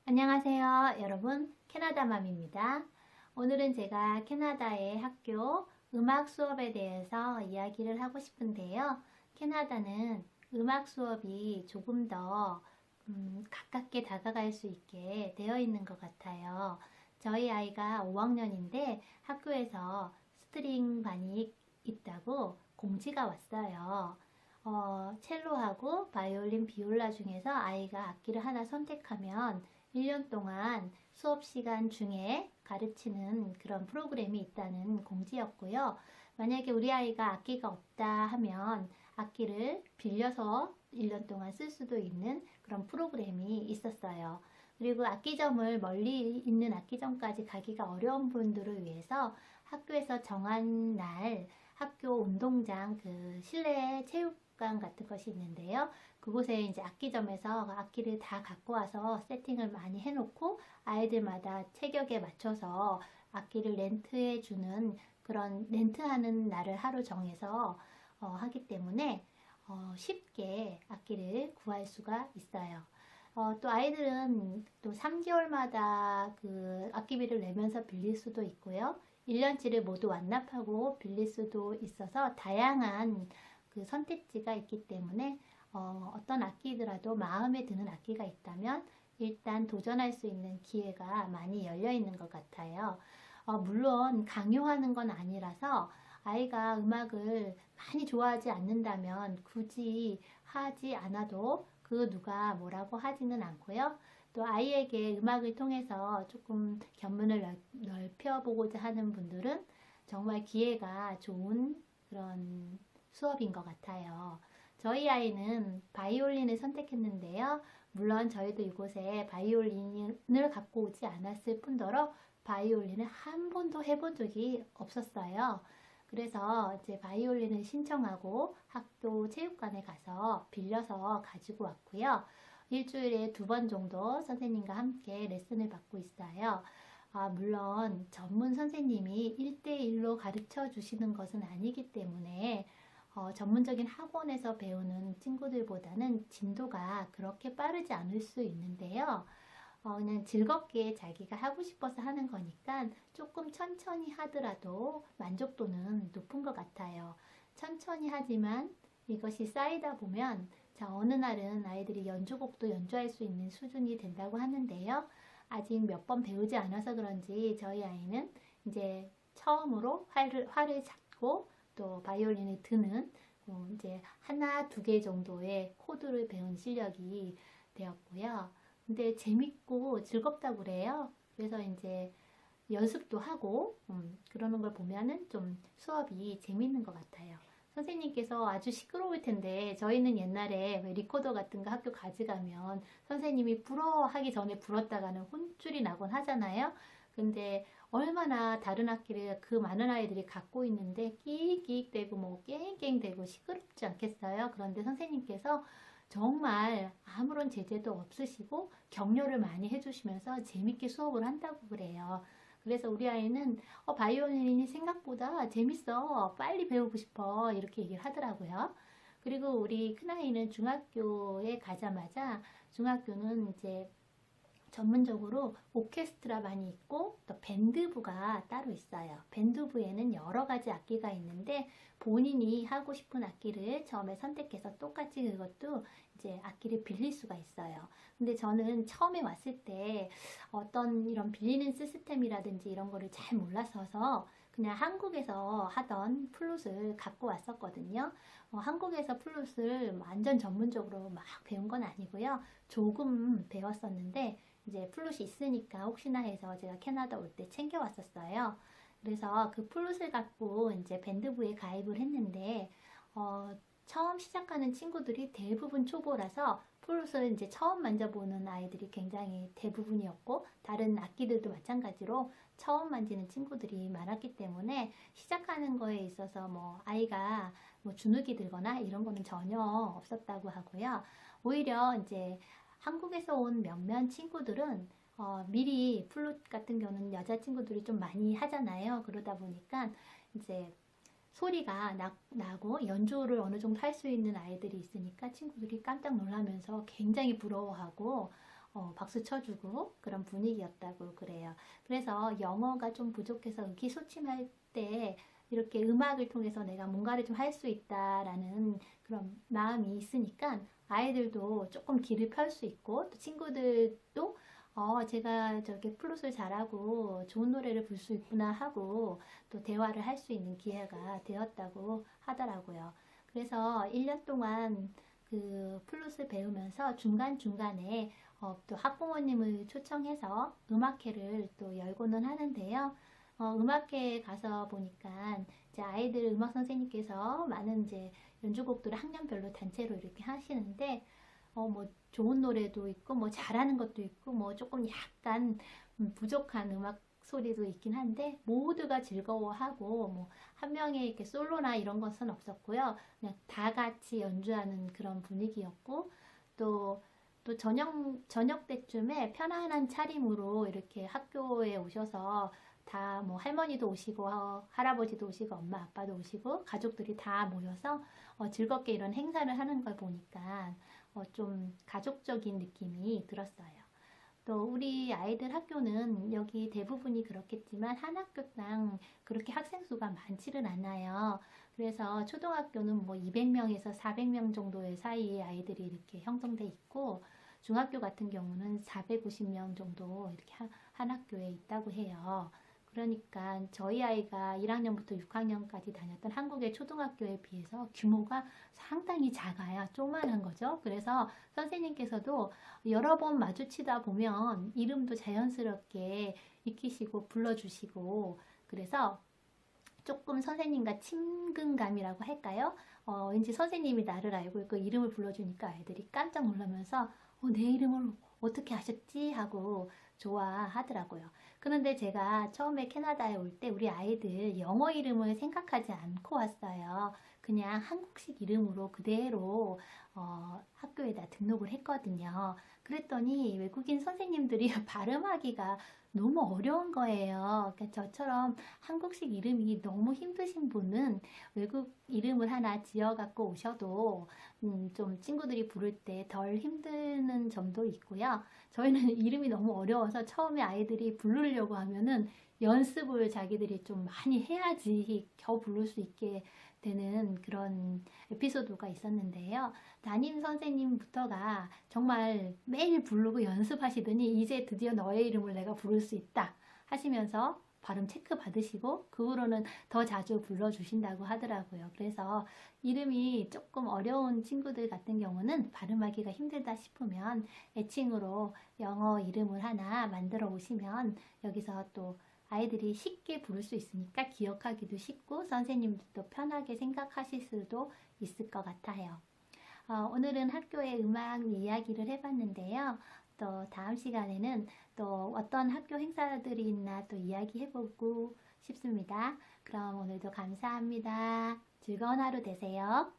안녕하세요 여러분, 캐나다맘입니다. 오늘은 제가 캐나다의 학교 음악 수업에 대해서 이야기를 하고 싶은데요. 캐나다는 음악 수업이 조금 더 가깝게 다가갈 수 있게 되어 있는 것 같아요. 저희 아이가 5학년인데 학교에서 스트링 반이 있다고 공지가 왔어요. 첼로하고 바이올린, 비올라 중에서 아이가 악기를 하나 선택하면 1년 동안 수업 시간 중에 가르치는 그런 프로그램이 있다는 공지였고요. 만약에 우리 아이가 악기가 없다 하면 악기를 빌려서 1년 동안 쓸 수도 있는 그런 프로그램이 있었어요. 그리고 악기점을 멀리 있는 악기점까지 가기가 어려운 분들을 위해서 학교에서 정한 날 학교 운동장 그 실내 체육관 같은 것이 있는데요. 그곳에 이제 악기점에서 악기를 다 갖고 와서 세팅을 많이 해놓고 아이들마다 체격에 맞춰서 악기를 렌트해 주는 그런 렌트하는 날을 하루 정해서 하기 때문에 쉽게 악기를 구할 수가 있어요. 또 아이들은 또 3개월마다 그 악기비를 내면서 빌릴 수도 있고요. 1년치를 모두 완납하고 빌릴 수도 있어서 다양한 그 선택지가 있기 때문에 어떤 악기더라도 마음에 드는 악기가 있다면 일단 도전할 수 있는 기회가 많이 열려 있는 것 같아요. 물론 강요하는 건 아니라서 아이가 음악을 많이 좋아하지 않는다면 굳이 하지 않아도 그 누가 뭐라고 하지는 않고요. 또 아이에게 음악을 통해서 조금 견문을 넓혀보고자 하는 분들은 정말 기회가 좋은 그런 수업인 것 같아요. 저희 아이는 바이올린을 선택했는데요. 물론 저희도 이곳에 바이올린을 갖고 오지 않았을 뿐더러 바이올린을 한 번도 해본 적이 없었어요. 그래서 이제 바이올린을 신청하고 학교 체육관에 가서 빌려서 가지고 왔고요. 일주일에 2번 정도 선생님과 함께 레슨을 받고 있어요. 물론 전문 선생님이 1대1로 가르쳐 주시는 것은 아니기 때문에 전문적인 학원에서 배우는 친구들보다는 진도가 그렇게 빠르지 않을 수 있는데요. 그냥 즐겁게 자기가 하고 싶어서 하는 거니까 조금 천천히 하더라도 만족도는 높은 것 같아요. 천천히 하지만 이것이 쌓이다 보면 어느 날은 아이들이 연주곡도 연주할 수 있는 수준이 된다고 하는데요. 아직 몇 번 배우지 않아서 그런지 저희 아이는 이제 처음으로 활을 잡고 또 바이올린을 드는 이제 하나, 2개 정도의 코드를 배운 실력이 되었고요. 근데 재밌고 즐겁다고 그래요. 그래서 이제 연습도 하고 그러는 걸 보면은 좀 수업이 재밌는 것 같아요. 선생님께서 아주 시끄러울 텐데 저희는 옛날에 리코더 같은 거 학교 가져가면 선생님이 불어 하기 전에 불었다가는 혼쭐이 나곤 하잖아요. 근데 얼마나 다른 악기를 그 많은 아이들이 갖고 있는데 끼익끼익대고 뭐 깽깽대고 시끄럽지 않겠어요? 그런데 선생님께서 정말 아무런 제재도 없으시고 격려를 많이 해주시면서 재밌게 수업을 한다고 그래요. 그래서 우리 아이는 바이올린이 생각보다 재밌어. 빨리 배우고 싶어. 이렇게 얘기를 하더라고요. 그리고 우리 큰아이는 중학교에 가자마자 중학교는 이제 전문적으로 오케스트라반이 있고 또 밴드부가 따로 있어요. 밴드부에는 여러 가지 악기가 있는데 본인이 하고 싶은 악기를 처음에 선택해서 똑같이 그것도 이제 악기를 빌릴 수가 있어요. 근데 저는 처음에 왔을 때 어떤 이런 빌리는 시스템이라든지 이런 거를 잘 몰랐어서 그냥 한국에서 하던 플룻을 갖고 왔었거든요. 한국에서 플룻을 완전 전문적으로 막 배운 건 아니고요. 조금 배웠었는데 이제 플룻이 있으니까 혹시나 해서 제가 캐나다 올 때 챙겨왔었어요. 그래서 그 플룻을 갖고 이제 밴드부에 가입을 했는데 처음 시작하는 친구들이 대부분 초보라서 플룻을 이제 처음 만져보는 아이들이 굉장히 대부분이었고 다른 악기들도 마찬가지로 처음 만지는 친구들이 많았기 때문에 시작하는 거에 있어서 뭐 아이가 뭐 주눅이 들거나 이런 거는 전혀 없었다고 하고요. 오히려 이제 한국에서 온 몇몇 친구들은 미리 플룻 같은 경우는 여자친구들이 좀 많이 하잖아요. 그러다 보니까 이제 소리가 나고 연주를 어느 정도 할 수 있는 아이들이 있으니까 친구들이 깜짝 놀라면서 굉장히 부러워하고 박수 쳐주고 그런 분위기였다고 그래요. 그래서 영어가 좀 부족해서 의기소침할 때 이렇게 음악을 통해서 내가 뭔가를 좀 할 수 있다라는 그런 마음이 있으니까 아이들도 조금 길을 펼 수 있고 또 친구들도 제가 저렇게 플룻을 잘하고 좋은 노래를 부를 수 있구나 하고 또 대화를 할 수 있는 기회가 되었다고 하더라고요. 그래서 1년 동안 그 플룻을 배우면서 중간중간에 또 학부모님을 초청해서 음악회를 또 열고는 하는데요. 음악회에 가서 보니까 이제 아이들 음악 선생님께서 많은 이제 연주곡들을 학년별로 단체로 이렇게 하시는데 뭐 좋은 노래도 있고 뭐 잘하는 것도 있고 뭐 조금 약간 부족한 음악 소리도 있긴 한데 모두가 즐거워하고 뭐 한 명의 이렇게 솔로나 이런 것은 없었고요. 그냥 다 같이 연주하는 그런 분위기였고 또 저녁 때쯤에 편안한 차림으로 이렇게 학교에 오셔서 다 뭐 할머니도 오시고 할아버지도 오시고 엄마 아빠도 오시고 가족들이 다 모여서 즐겁게 이런 행사를 하는 걸 보니까 좀 가족적인 느낌이 들었어요. 또 우리 아이들 학교는 여기 대부분이 그렇겠지만 한 학교당 그렇게 학생 수가 많지는 않아요. 그래서 초등학교는 뭐 200명에서 400명 정도의 사이의 아이들이 이렇게 형성돼 있고 중학교 같은 경우는 450명 정도 이렇게 한 학교에 있다고 해요. 그러니까 저희 아이가 1학년부터 6학년까지 다녔던 한국의 초등학교에 비해서 규모가 상당히 작아요. 조그만한 거죠. 그래서 선생님께서도 여러 번 마주치다 보면 이름도 자연스럽게 익히시고 불러주시고 그래서 조금 선생님과 친근감이라고 할까요? 왠지 선생님이 나를 알고 있고 이름을 불러주니까 아이들이 깜짝 놀라면서 내 이름을 어떻게 아셨지? 하고 좋아하더라고요. 그런데 제가 처음에 캐나다에 올 때 우리 아이들 영어 이름을 생각하지 않고 왔어요. 그냥 한국식 이름으로 그대로 학교에다 등록을 했거든요. 그랬더니 외국인 선생님들이 발음하기가 너무 어려운 거예요. 그러니까 저처럼 한국식 이름이 너무 힘드신 분은 외국 이름을 하나 지어갖고 오셔도 좀 친구들이 부를 때 덜 힘드는 점도 있고요. 저희는 이름이 너무 어려워서 처음에 아이들이 부르려고 하면은 연습을 자기들이 좀 많이 해야지 겨우 부를 수 있게 되는 그런 에피소드가 있었는데요. 담임 선생님부터가 정말 매일 부르고 연습하시더니 이제 드디어 너의 이름을 내가 부를 수 있다 하시면서 발음 체크 받으시고 그 후로는 더 자주 불러주신다고 하더라고요. 그래서 이름이 조금 어려운 친구들 같은 경우는 발음하기가 힘들다 싶으면 애칭으로 영어 이름을 하나 만들어 오시면 여기서 또 아이들이 쉽게 부를 수 있으니까 기억하기도 쉽고 선생님들도 편하게 생각하실 수도 있을 것 같아요. 오늘은 학교의 음악 이야기를 해봤는데요. 또 다음 시간에는 또 어떤 학교 행사들이 있나 또 이야기해보고 싶습니다. 그럼 오늘도 감사합니다. 즐거운 하루 되세요.